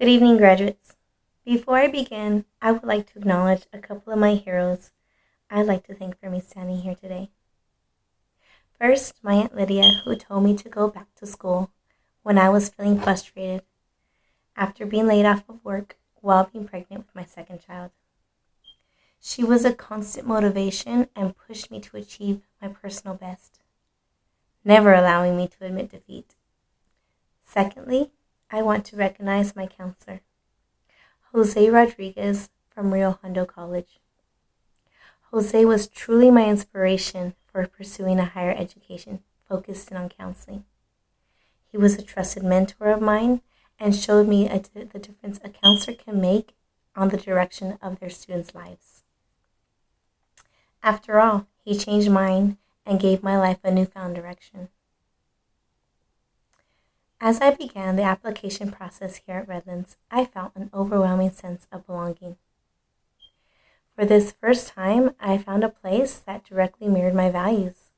Good evening, graduates. Before I begin, I would like to acknowledge a couple of my heroes I'd like to thank for me standing here today. First, my Aunt Lydia, who told me to go back to school when I was feeling frustrated after being laid off of work while being pregnant with my second child. She was a constant motivation and pushed me to achieve my personal best, never allowing me to admit defeat. Secondly, I want to recognize my counselor, Jose Rodriguez from Rio Hondo College. Jose was truly my inspiration for pursuing a higher education focused on counseling. He was a trusted mentor of mine and showed me the difference a counselor can make on the direction of their students' lives. After all, he changed mine and gave my life a newfound direction. As I began the application process here at Redlands, I felt an overwhelming sense of belonging. For this first time, I found a place that directly mirrored my values.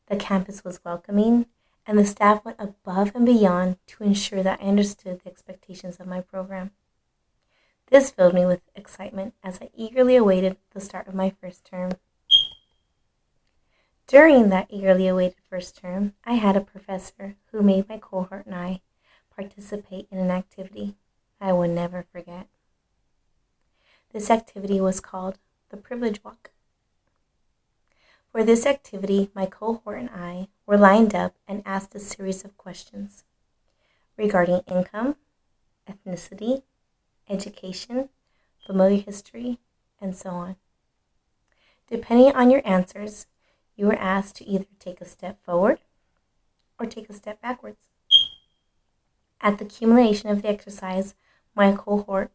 The campus was welcoming, and the staff went above and beyond to ensure that I understood the expectations of my program. This filled me with excitement as I eagerly awaited the start of my first term. During that eagerly awaited first term, I had a professor who made my cohort and I participate in an activity I will never forget. This activity was called the Privilege Walk. For this activity, my cohort and I were lined up and asked a series of questions regarding income, ethnicity, education, familiar history, and so on. Depending on your answers, you were asked to either take a step forward or take a step backwards. At the culmination of the exercise, my cohort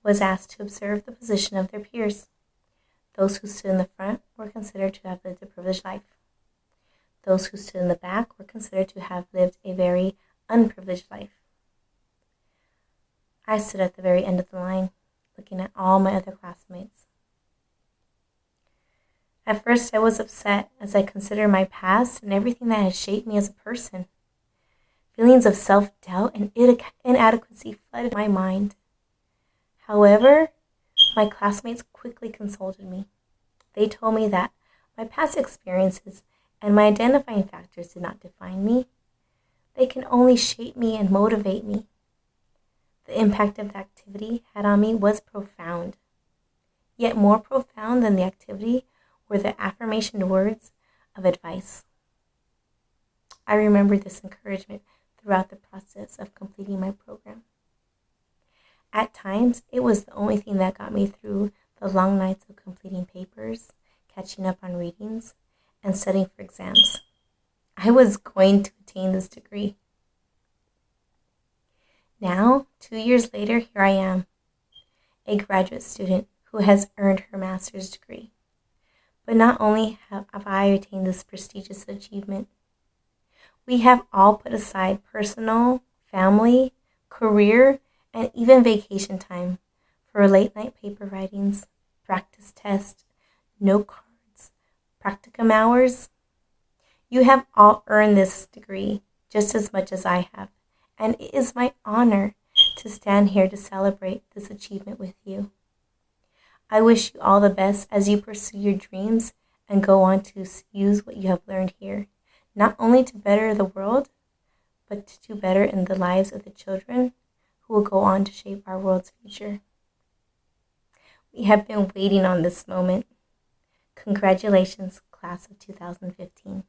was asked to observe the position of their peers. Those who stood in the front were considered to have lived a privileged life. Those who stood in the back were considered to have lived a very unprivileged life. I stood at the very end of the line, looking at all my other classmates. At first, I was upset as I considered my past and everything that had shaped me as a person. Feelings of self-doubt and inadequacy flooded my mind. However, my classmates quickly consoled me. They told me that my past experiences and my identifying factors did not define me. They can only shape me and motivate me. The impact of the activity had on me was profound. Yet more profound than the activity were the affirmation words of advice. I remember this encouragement throughout the process of completing my program. At times, it was the only thing that got me through the long nights of completing papers, catching up on readings, and studying for exams. I was going to attain this degree. Now, 2 years later, here I am, a graduate student who has earned her master's degree. But not only have I attained this prestigious achievement, we have all put aside personal, family, career, and even vacation time for late night paper writings, practice tests, note cards, practicum hours. You have all earned this degree just as much as I have, and it is my honor to stand here to celebrate this achievement with you. I wish you all the best as you pursue your dreams and go on to use what you have learned here, not only to better the world, but to do better in the lives of the children who will go on to shape our world's future. We have been waiting on this moment. Congratulations, class of 2015.